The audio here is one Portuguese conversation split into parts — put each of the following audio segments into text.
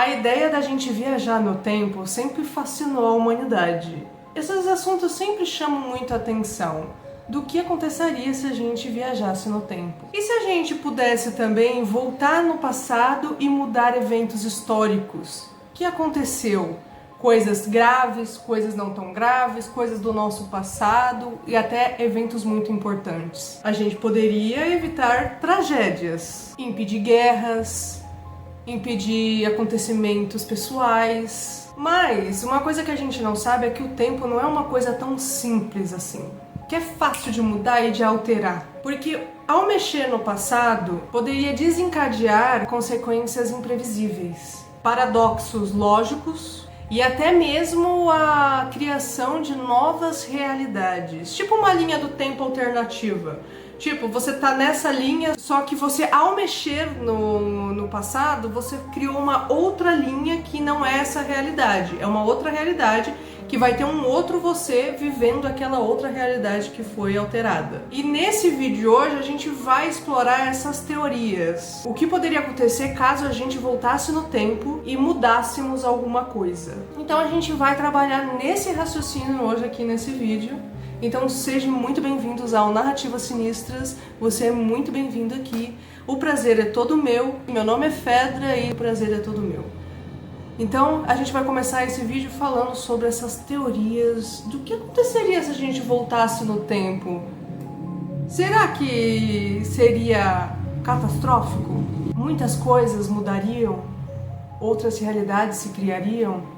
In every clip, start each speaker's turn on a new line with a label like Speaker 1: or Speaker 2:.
Speaker 1: A ideia da gente viajar no tempo sempre fascinou a humanidade. Esses assuntos sempre chamam muito a atenção do que aconteceria se a gente viajasse no tempo. E se a gente pudesse também voltar no passado e mudar eventos históricos? O que aconteceu? Coisas graves, coisas não tão graves, coisas do nosso passado e até eventos muito importantes. A gente poderia evitar tragédias, impedir guerras, impedir acontecimentos pessoais. Mas uma coisa que a gente não sabe é que o tempo não é uma coisa tão simples assim, que é fácil de mudar e de alterar. Porque ao mexer no passado, poderia desencadear consequências imprevisíveis, paradoxos lógicos e até mesmo a criação de novas realidades, tipo uma linha do tempo alternativa. Tipo, você tá nessa linha, só que você, ao mexer no passado, você criou uma outra linha que não é essa realidade. É uma outra realidade que vai ter um outro você vivendo aquela outra realidade que foi alterada. E nesse vídeo de hoje a gente vai explorar essas teorias. O que poderia acontecer caso a gente voltasse no tempo e mudássemos alguma coisa. Então a gente vai trabalhar nesse raciocínio hoje aqui nesse vídeo. Então sejam muito bem-vindos ao Narrativas Sinistras, você é muito bem-vindo aqui. O prazer é todo meu, meu nome é Fedra e o prazer é todo meu. Então a gente vai começar esse vídeo falando sobre essas teorias do que aconteceria se a gente voltasse no tempo. Será que seria catastrófico? Muitas coisas mudariam? Outras realidades se criariam?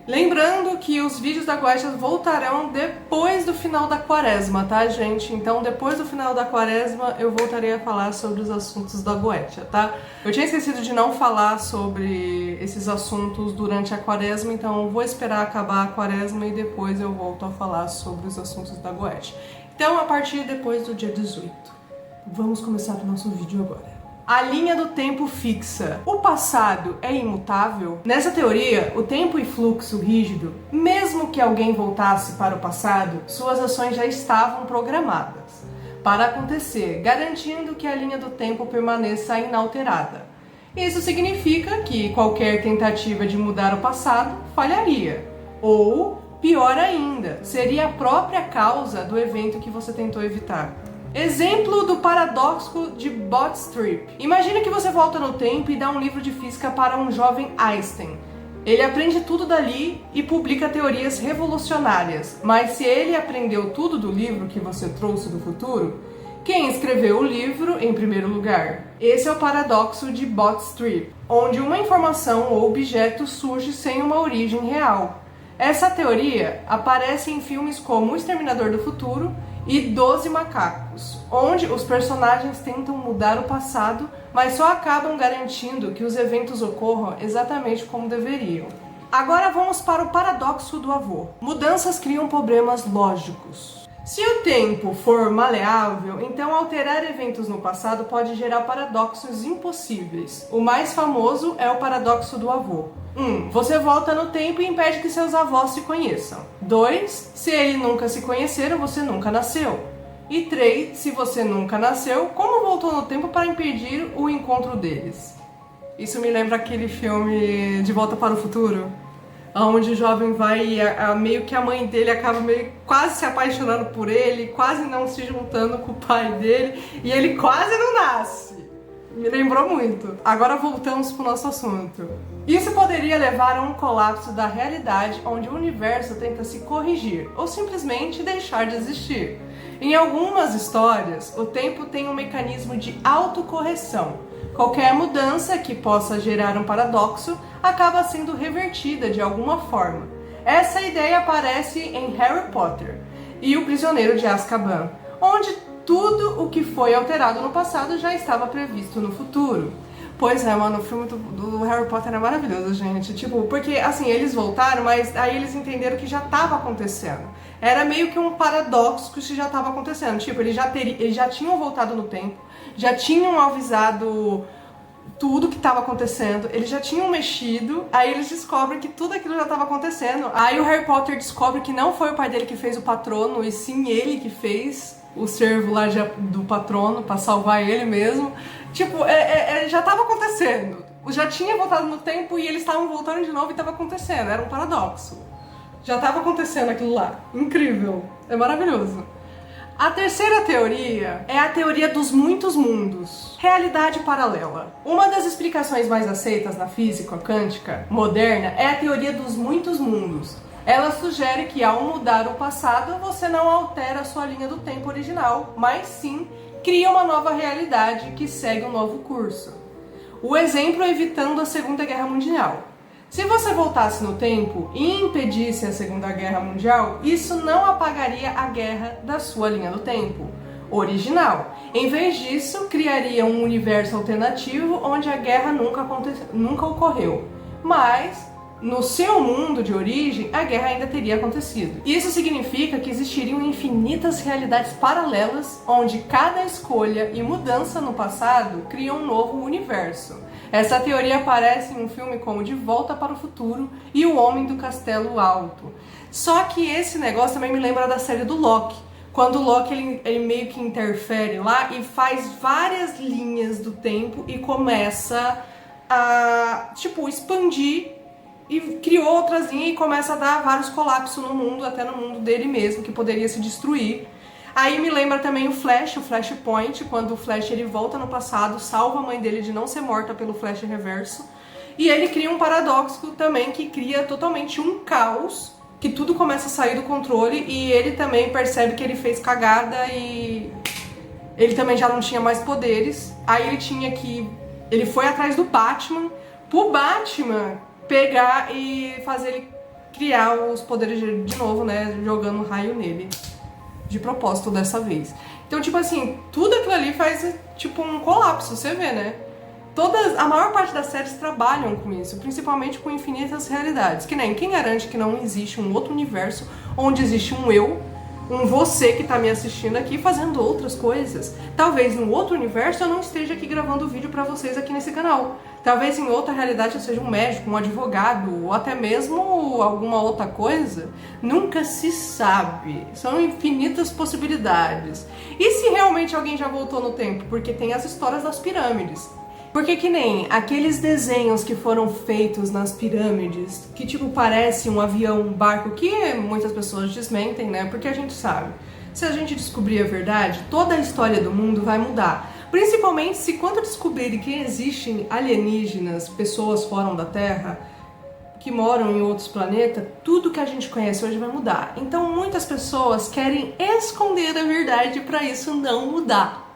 Speaker 1: Lembrando que os vídeos da Goetia voltarão depois do final da quaresma, tá, gente? Então, depois do final da quaresma, eu voltarei a falar sobre os assuntos da Goetia, tá? Eu tinha esquecido de não falar sobre esses assuntos durante a quaresma, então vou esperar acabar a quaresma e depois eu volto a falar sobre os assuntos da Goetia. Então, a partir depois do dia 18. Vamos começar o nosso vídeo agora. A linha do tempo fixa. O passado é imutável? Nessa teoria, o tempo e fluxo rígido, mesmo que alguém voltasse para o passado, suas ações já estavam programadas para acontecer, garantindo que a linha do tempo permaneça inalterada. Isso significa que qualquer tentativa de mudar o passado falharia. Ou, pior ainda, seria a própria causa do evento que você tentou evitar. Exemplo do paradoxo de Bootstrap. Imagina que você volta no tempo e dá um livro de física para um jovem Einstein. Ele aprende tudo dali e publica teorias revolucionárias. Mas se ele aprendeu tudo do livro que você trouxe do futuro, quem escreveu o livro em primeiro lugar? Esse é o paradoxo de Bootstrap, onde uma informação ou objeto surge sem uma origem real. Essa teoria aparece em filmes como O Exterminador do Futuro e 12 Macacos, onde os personagens tentam mudar o passado, mas só acabam garantindo que os eventos ocorram exatamente como deveriam. Agora vamos para o paradoxo do avô. Mudanças criam problemas lógicos. Se o tempo for maleável, então alterar eventos no passado pode gerar paradoxos impossíveis. O mais famoso é o paradoxo do avô. 1. Você volta no tempo e impede que seus avós se conheçam. 2. Se eles nunca se conheceram, você nunca nasceu. E 3. Se você nunca nasceu, como voltou no tempo para impedir o encontro deles? Isso me lembra aquele filme De Volta para o Futuro, onde o jovem vai e meio que a mãe dele acaba meio quase se apaixonando por ele, quase não se juntando com o pai dele, e ele quase não nasce. Me lembrou muito. Agora voltamos para o nosso assunto. Isso poderia levar a um colapso da realidade, onde o universo tenta se corrigir ou simplesmente deixar de existir. Em algumas histórias, o tempo tem um mecanismo de autocorreção. Qualquer mudança que possa gerar um paradoxo acaba sendo revertida de alguma forma. Essa ideia aparece em Harry Potter e O Prisioneiro de Azkaban, onde tudo o que foi alterado no passado já estava previsto no futuro. Pois é, mano, o filme do Harry Potter é maravilhoso, gente. Tipo, porque, assim, eles voltaram, mas aí eles entenderam que já estava acontecendo. Era meio que um paradoxo que isso já estava acontecendo. Tipo, eles já tinham voltado no tempo, já tinham avisado tudo que estava acontecendo, eles já tinham mexido, aí eles descobrem que tudo aquilo já estava acontecendo. Aí o Harry Potter descobre que não foi o pai dele que fez o patrono, e sim ele que fez o servo lá do patrono pra salvar ele mesmo. Tipo, já tava acontecendo. Já tinha voltado no tempo e eles estavam voltando de novo e estava acontecendo. Era um paradoxo. Já estava acontecendo aquilo lá. Incrível. É maravilhoso. A terceira teoria é a teoria dos muitos mundos. Realidade paralela. Uma das explicações mais aceitas na física quântica moderna é a teoria dos muitos mundos. Ela sugere que ao mudar o passado, você não altera a sua linha do tempo original, mas sim cria uma nova realidade que segue um novo curso. O exemplo é evitando a Segunda Guerra Mundial. Se você voltasse no tempo e impedisse a Segunda Guerra Mundial, isso não apagaria a guerra da sua linha do tempo original. Em vez disso, criaria um universo alternativo onde a guerra nunca ocorreu. Mas no seu mundo de origem, a guerra ainda teria acontecido. Isso significa que existiriam infinitas realidades paralelas, onde cada escolha e mudança no passado cria um novo universo. Essa teoria aparece em um filme como De Volta para o Futuro e O Homem do Castelo Alto. Só que esse negócio também me lembra da série do Loki. Quando o Loki ele meio que interfere lá e faz várias linhas do tempo e começa a, expandir e criou outras linhas e começa a dar vários colapsos no mundo, até no mundo dele mesmo, que poderia se destruir. Aí me lembra também o Flashpoint, quando o Flash ele volta no passado, salva a mãe dele de não ser morta pelo Flash reverso. E ele cria um paradoxo também que cria totalmente um caos, que tudo começa a sair do controle e ele também percebe que ele fez cagada e ele também já não tinha mais poderes. Aí ele foi atrás do Batman, pro Batman pegar e fazer ele criar os poderes de novo, né, jogando um raio nele, de propósito dessa vez. Então, tudo aquilo ali faz, um colapso, você vê, né? A maior parte das séries trabalham com isso, principalmente com infinitas realidades, que nem quem garante que não existe um outro universo onde existe um eu, um você que tá me assistindo aqui fazendo outras coisas. Talvez no outro universo eu não esteja aqui gravando vídeo pra vocês aqui nesse canal. Talvez em outra realidade eu seja um médico, um advogado, ou até mesmo alguma outra coisa. Nunca se sabe. São infinitas possibilidades. E se realmente alguém já voltou no tempo? Porque tem as histórias das pirâmides. Porque que nem aqueles desenhos que foram feitos nas pirâmides, que parece um avião, um barco, que muitas pessoas desmentem, né? Porque a gente sabe, se a gente descobrir a verdade, toda a história do mundo vai mudar. Principalmente se quando descobrirem que existem alienígenas, pessoas fora da Terra, que moram em outros planetas, tudo que a gente conhece hoje vai mudar. Então muitas pessoas querem esconder a verdade para isso não mudar.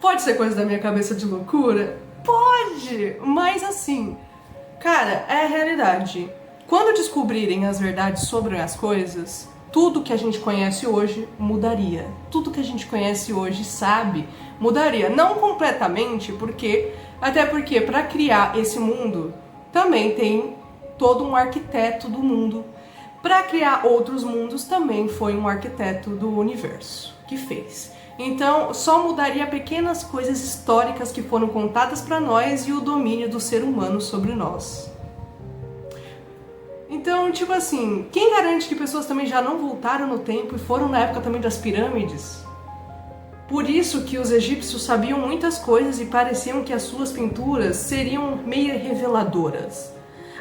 Speaker 1: Pode ser coisa da minha cabeça de loucura? Pode! Mas cara, é a realidade. Quando descobrirem as verdades sobre as coisas, tudo que a gente conhece hoje mudaria. Tudo que a gente conhece hoje sabe mudaria. Não completamente, até porque para criar esse mundo também tem todo um arquiteto do mundo. Para criar outros mundos também foi um arquiteto do universo que fez. Então só mudaria pequenas coisas históricas que foram contadas para nós e o domínio do ser humano sobre nós. Então, quem garante que pessoas também já não voltaram no tempo e foram na época também das pirâmides? Por isso que os egípcios sabiam muitas coisas e pareciam que as suas pinturas seriam meio reveladoras.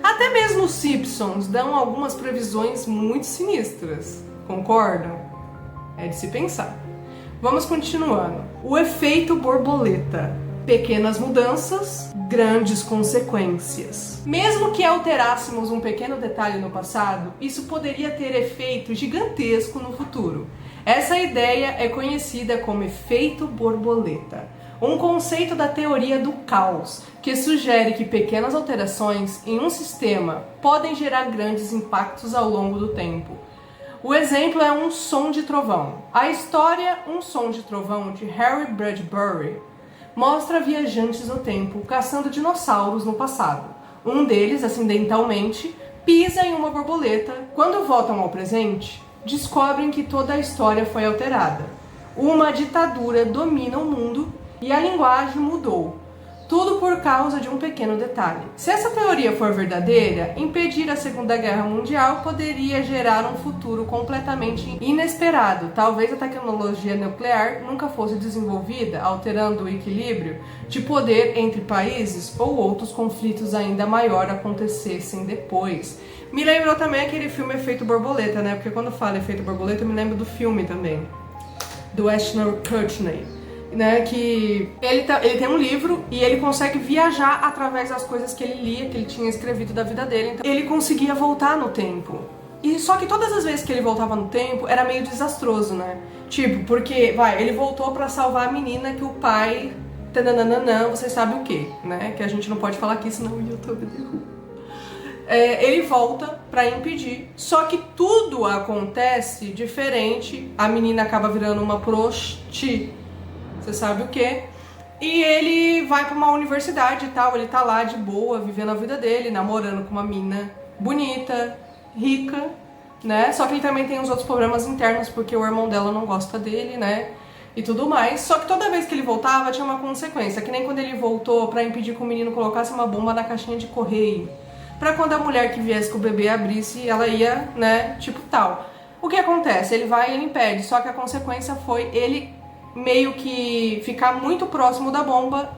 Speaker 1: Até mesmo os Simpsons dão algumas previsões muito sinistras, concordam? É de se pensar. Vamos continuando. O efeito borboleta. Pequenas mudanças, grandes consequências. Mesmo que alterássemos um pequeno detalhe no passado, isso poderia ter efeito gigantesco no futuro. Essa ideia é conhecida como efeito borboleta, um conceito da teoria do caos, que sugere que pequenas alterações em um sistema podem gerar grandes impactos ao longo do tempo. O exemplo é Um Som de Trovão. A história Um Som de Trovão, de Harry Bradbury, mostra viajantes no tempo caçando dinossauros no passado. Um deles, acidentalmente, pisa em uma borboleta. Quando voltam ao presente, descobrem que toda a história foi alterada. Uma ditadura domina o mundo e a linguagem mudou. Tudo por causa de um pequeno detalhe. Se essa teoria for verdadeira, impedir a Segunda Guerra Mundial poderia gerar um futuro completamente inesperado. Talvez a tecnologia nuclear nunca fosse desenvolvida, alterando o equilíbrio de poder entre países, ou outros conflitos ainda maiores acontecessem depois. Me lembrou também aquele filme Efeito Borboleta, né? Porque quando fala Efeito Borboleta, eu me lembro do filme também, do Ashton Kutcher, né? Que ele tem um livro e ele consegue viajar através das coisas que ele lia, que ele tinha escrevido da vida dele. Então ele conseguia voltar no tempo. E só que todas as vezes que ele voltava no tempo era meio desastroso, né? Tipo, porque, ele voltou pra salvar a menina que o pai... Tananana, você sabe o que, né? Que a gente não pode falar aqui, senão o YouTube derruba. Ele volta pra impedir, só que tudo acontece diferente. A menina acaba virando uma prosti, você sabe o que, e ele vai pra uma universidade e tal. Ele tá lá de boa, vivendo a vida dele, namorando com uma mina bonita, rica, né? Só que ele também tem uns outros problemas internos, porque o irmão dela não gosta dele, né? E tudo mais. Só que toda vez que ele voltava tinha uma consequência, que nem quando ele voltou pra impedir que o menino colocasse uma bomba na caixinha de correio, pra quando a mulher que viesse com o bebê abrisse, ela ia, né, tipo tal. O que acontece? Ele vai e ele impede, só que a consequência foi ele meio que ficar muito próximo da bomba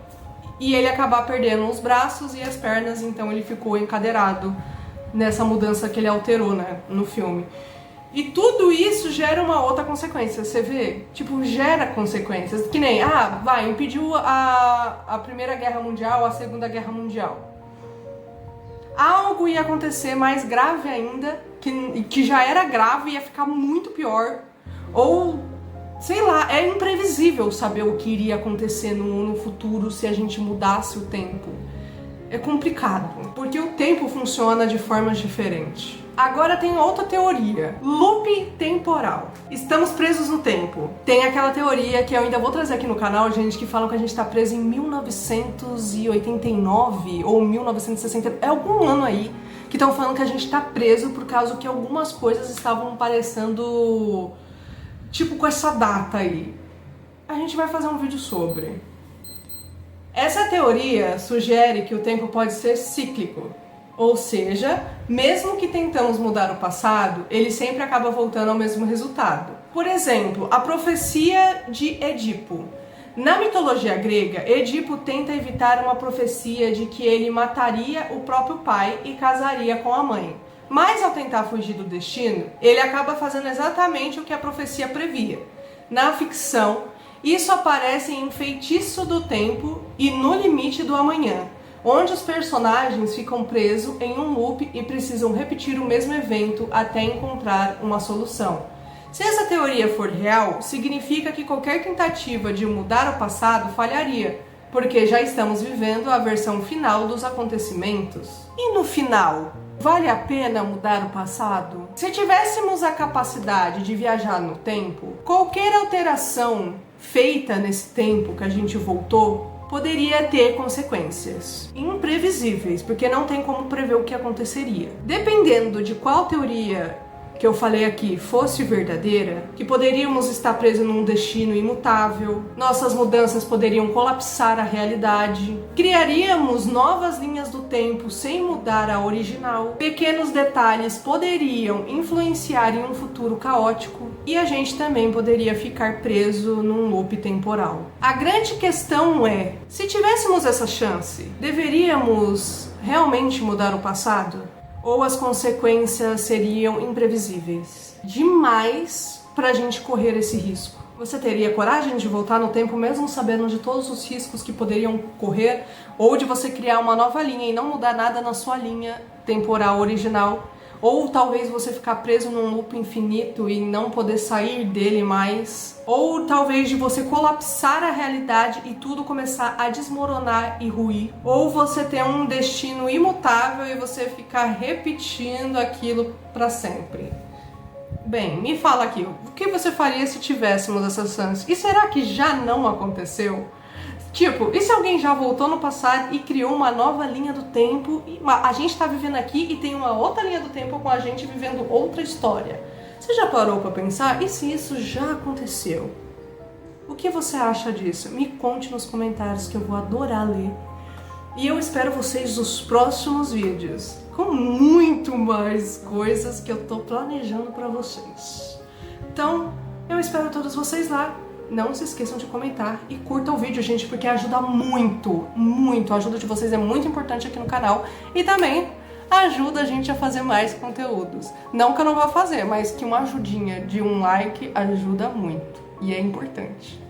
Speaker 1: e ele acabar perdendo os braços e as pernas, então ele ficou encadeirado nessa mudança que ele alterou, né, no filme. E tudo isso gera uma outra consequência, você vê? Tipo, gera consequências. Que nem, impediu a Primeira Guerra Mundial, a Segunda Guerra Mundial. Algo ia acontecer mais grave ainda, que já era grave, ia ficar muito pior. Ou, sei lá, é imprevisível saber o que iria acontecer no futuro se a gente mudasse o tempo. É complicado, porque o tempo funciona de formas diferentes. Agora tem outra teoria, loop temporal. Estamos presos no tempo. Tem aquela teoria que eu ainda vou trazer aqui no canal, gente, que falam que a gente tá preso em 1989 ou 1960, é algum ano aí, que estão falando que a gente tá preso por causa que algumas coisas estavam parecendo, tipo, com essa data aí. A gente vai fazer um vídeo sobre. Essa teoria sugere que o tempo pode ser cíclico. Ou seja, mesmo que tentamos mudar o passado, ele sempre acaba voltando ao mesmo resultado. Por exemplo, a profecia de Édipo. Na mitologia grega, Édipo tenta evitar uma profecia de que ele mataria o próprio pai e casaria com a mãe. Mas ao tentar fugir do destino, ele acaba fazendo exatamente o que a profecia previa. Na ficção, isso aparece em Feitiço do Tempo e No Limite do Amanhã, onde os personagens ficam presos em um loop e precisam repetir o mesmo evento até encontrar uma solução. Se essa teoria for real, significa que qualquer tentativa de mudar o passado falharia, porque já estamos vivendo a versão final dos acontecimentos. E no final, vale a pena mudar o passado? Se tivéssemos a capacidade de viajar no tempo, qualquer alteração feita nesse tempo que a gente voltou poderia ter consequências imprevisíveis, porque não tem como prever o que aconteceria. Dependendo de qual teoria que eu falei aqui fosse verdadeira, que poderíamos estar presos num destino imutável, nossas mudanças poderiam colapsar a realidade, criaríamos novas linhas do tempo sem mudar a original, pequenos detalhes poderiam influenciar em um futuro caótico e a gente também poderia ficar preso num loop temporal. A grande questão é, se tivéssemos essa chance, deveríamos realmente mudar o passado? Ou as consequências seriam imprevisíveis? Demais pra gente correr esse risco. Você teria coragem de voltar no tempo mesmo sabendo de todos os riscos que poderiam correr? Ou de você criar uma nova linha e não mudar nada na sua linha temporal original? Ou talvez você ficar preso num loop infinito e não poder sair dele mais? Ou talvez de você colapsar a realidade e tudo começar a desmoronar e ruir? Ou você ter um destino imutável e você ficar repetindo aquilo para sempre? Bem, me fala aqui, o que você faria se tivéssemos essa chance? E será que já não aconteceu? Tipo, e se alguém já voltou no passado e criou uma nova linha do tempo, e a gente tá vivendo aqui e tem uma outra linha do tempo com a gente vivendo outra história? Você já parou pra pensar? E se isso já aconteceu? O que você acha disso? Me conte nos comentários que eu vou adorar ler. E eu espero vocês nos próximos vídeos, com muito mais coisas que eu tô planejando pra vocês. Então, eu espero todos vocês lá. Não se esqueçam de comentar e curtam o vídeo, gente, porque ajuda muito, muito. A ajuda de vocês é muito importante aqui no canal e também ajuda a gente a fazer mais conteúdos. Não que eu não vá fazer, mas que uma ajudinha de um like ajuda muito e é importante.